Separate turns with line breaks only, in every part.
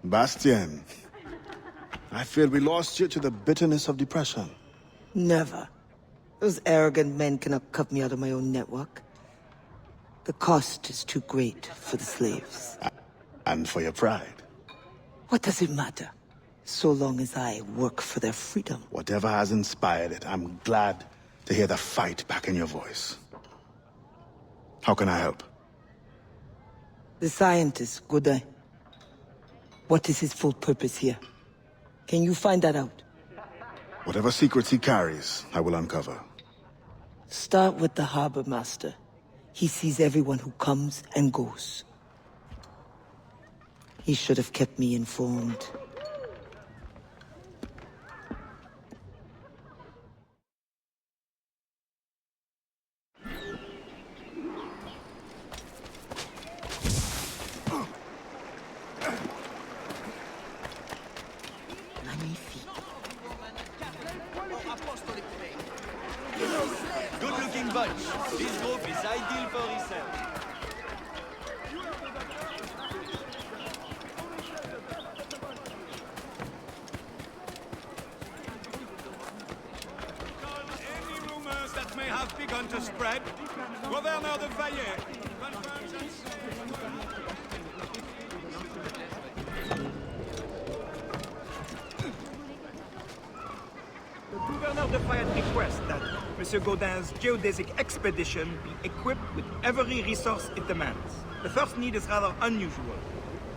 Bastien, I fear we lost you to the bitterness of depression.
Never. Those arrogant men cannot cut me out of my own network. The cost is too great for the slaves.
And for your pride.
What does it matter? So long as I work for their freedom.
Whatever has inspired it, I'm glad to hear the fight back in your voice. How can I help?
The scientist, Godin. What is his full purpose here? Can you find that out?
Whatever secrets he carries, I will uncover.
Start with the harbor master. He sees everyone who comes and goes. He should have kept me informed.
Good-looking bunch. This group is ideal for research.
Any rumors that may have begun to spread? Governor de Fayet confirms that...
Governor de Fayet requests that Monsieur Godin's geodesic expedition be equipped with every resource it demands. The first need is rather unusual.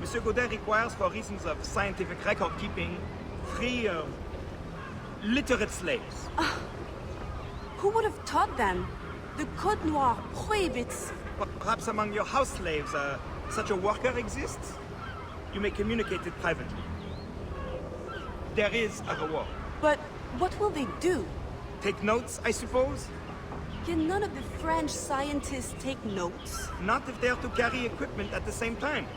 Monsieur Godin requires, for reasons of scientific record-keeping, 3 literate slaves.
Who would have taught them? The Code Noir prohibits...
Perhaps among your house slaves, such a worker exists? You may communicate it privately. There is a reward.
But what will they do?
Take notes, I suppose?
Can none of the French scientists take notes?
Not if they are to carry equipment at the same time.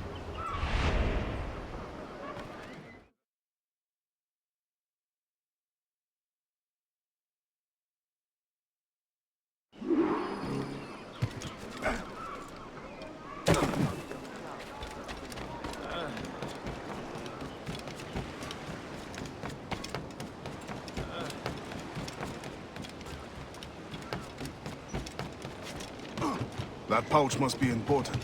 That pouch must be important.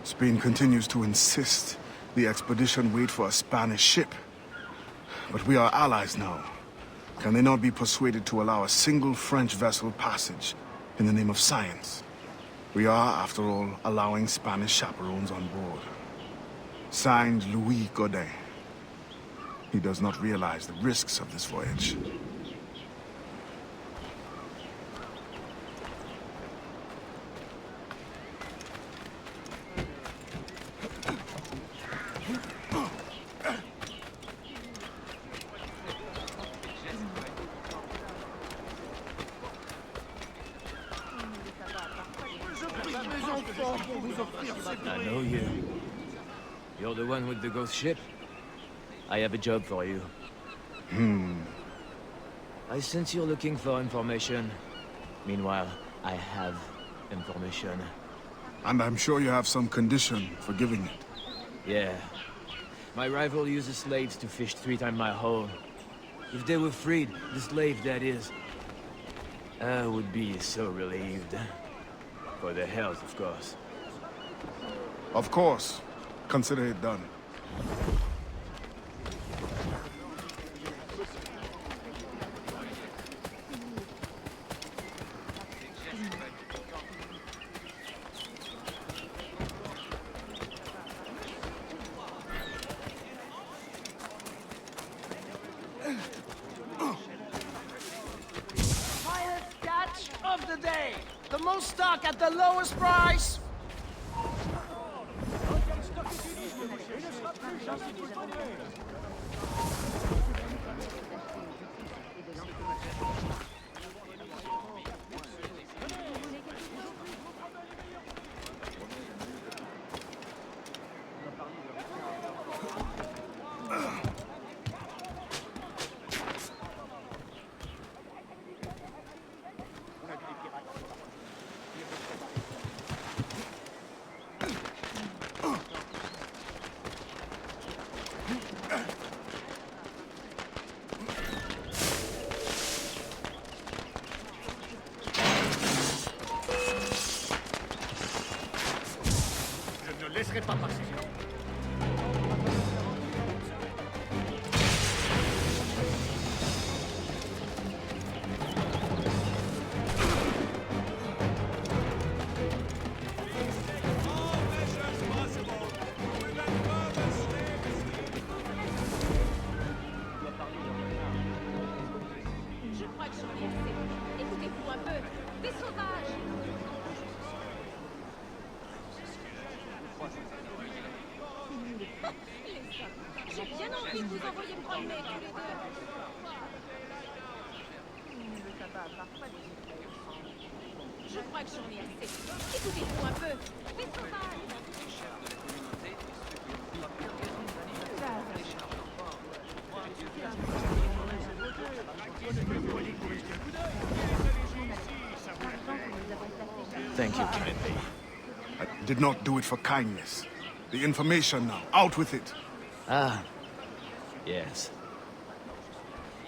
Spain continues to insist the expedition wait for a Spanish ship. But we are allies now. Can they not be persuaded to allow a single French vessel passage in the name of science? We are, after all, allowing Spanish chaperones on board. Signed, Louis Godin. He does not realize the risks of this voyage.
I know you. You're the one with the ghost ship? I have a job for you. I sense you're looking for information. Meanwhile, I have information.
And I'm sure you have some condition for giving it.
Yeah. My rival uses slaves to fish 3 times my haul. If they were freed, the slave that is, I would be so relieved. For their health, of course.
Of course. Consider it done.
The most stock at the lowest price!
Je ne laisserai pas passer.
Je crois que j'en ai assez. Écoutez-vous un peu. Des sauvages! J'ai bien envie de vous envoyer me promener tous les deux. Je crois que j'en ai assez. Écoutez-vous un peu. Des sauvages!
Thank you, Timothy.
I did not do it for kindness. The information now. Out with it.
Ah, yes.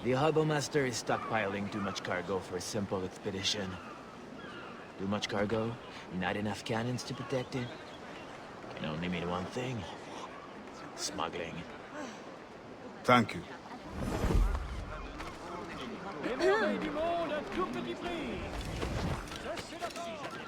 The Harbor Master is stockpiling too much cargo for a simple expedition. Too much cargo, not enough cannons to protect it. Can only mean one thing. Smuggling.
Thank you.
Du monde à tout petit prix. C'est l'oxygène.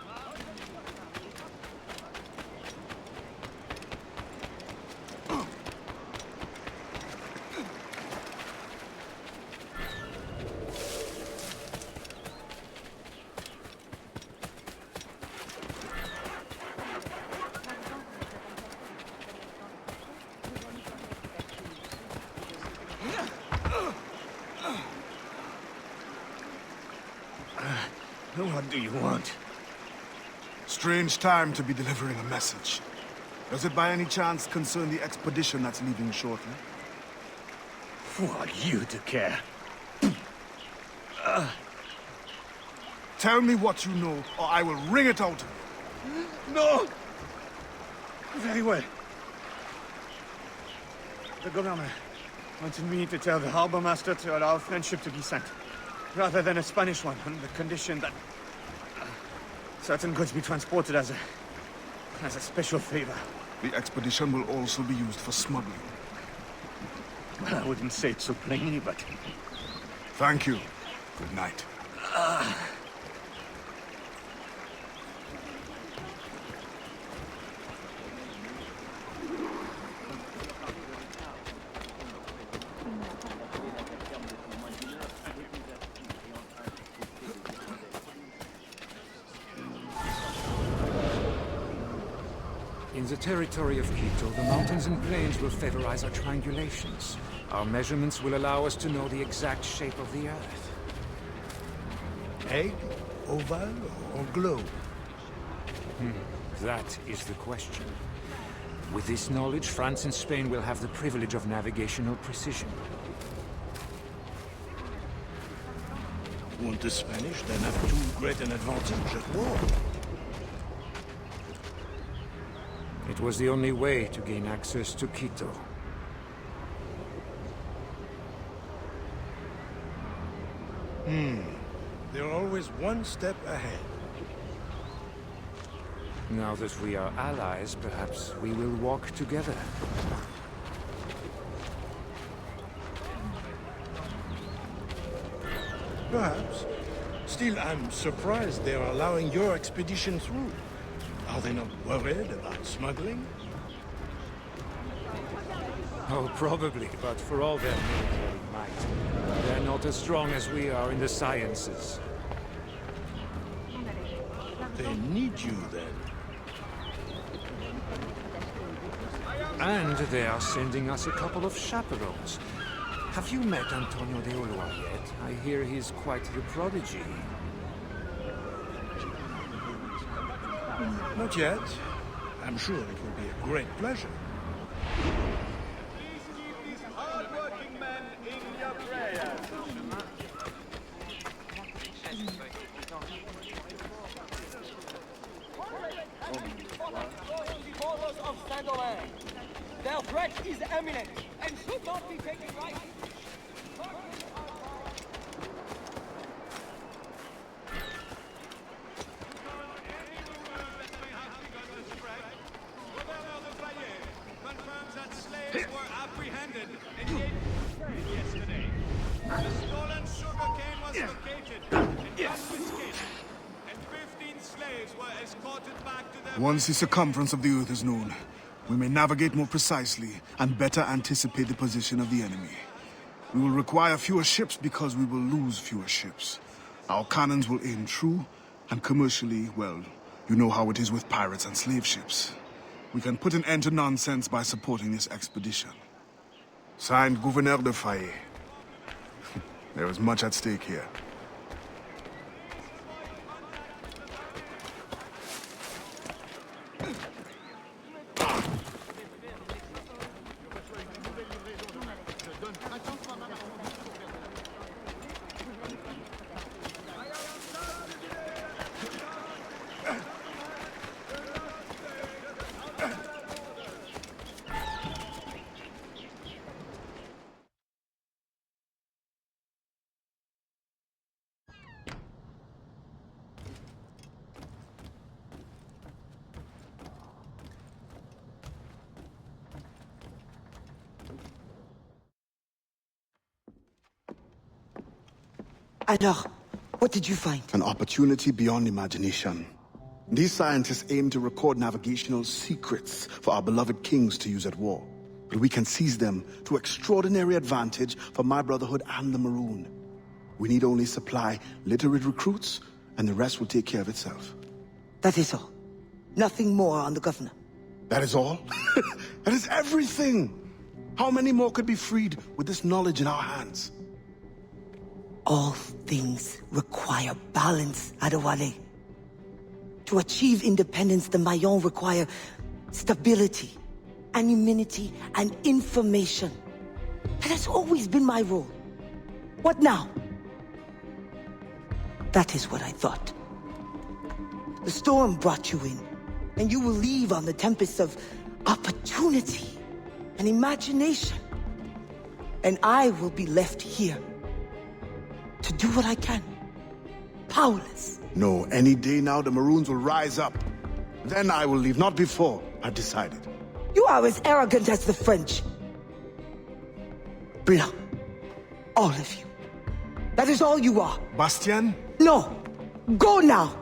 What do you want? Strange time to be delivering a message. Does it by any chance concern the expedition that's leaving shortly?
Who are you to care?
Tell me what you know, or I will wring it out of you.
No! Very well. The governor wanted me to tell the harbor master to allow a French ship to be sent, rather than a Spanish one, on the condition that certain goods be transported as a special favor.
The expedition will also be used for smuggling.
Well, I wouldn't say it so plainly, but...
Thank you. Good night.
In the territory of Quito, the mountains and plains will favorize our triangulations. Our measurements will allow us to know the exact shape of the Earth.
Egg, oval, or globe?
That is the question. With this knowledge, France and Spain will have the privilege of navigational precision.
Won't the Spanish then have too great an advantage at war?
It was the only way to gain access to Quito.
They're always one step ahead.
Now that we are allies, perhaps we will walk together.
Perhaps. Still, I'm surprised they're allowing your expedition through. Are they not worried about smuggling?
Oh, probably, but for all their military might, they're not as strong as we are in the sciences.
They need you, then.
And they are sending us a couple of chaperones. Have you met Antonio de Ulua yet? I hear he's quite the prodigy.
Not yet. I'm sure it will be a great pleasure.
Please keep these hard-working men in your prayers.
Of Saint-Domingue. Their threat is imminent and should not be taken lightly.
Confirms that slaves were apprehended in yesterday. The stolen sugarcane was located and confiscated, and 15 slaves were escorted back to their...
Once the circumference of the Earth is known, we may navigate more precisely and better anticipate the position of the enemy. We will require fewer ships because we will lose fewer ships. Our cannons will aim true, and commercially, well, you know how it is with pirates and slave ships. We can put an end to nonsense by supporting this expedition. Signed, Gouverneur de Fayet. There is much at stake here.
Alors, what did you find?
An opportunity beyond imagination. These scientists aim to record navigational secrets for our beloved kings to use at war. But we can seize them to extraordinary advantage for my Brotherhood and the Maroon. We need only supply literate recruits, and the rest will take care of itself.
That is all. Nothing more on the governor.
That is all? That is everything! How many more could be freed with this knowledge in our hands?
All things require balance, Adewale. To achieve independence, the Mayans require stability, anonymity, and information. That has always been my role. What now? That is what I thought. The storm brought you in, and you will leave on the tempest of opportunity and imagination. And I will be left here to do what I can. Powerless.
No, any day now the Maroons will rise up. Then I will leave, not before. I've decided.
You are as arrogant as the French. Blanc. All of you. That is all you are.
Bastien?
No. Go now.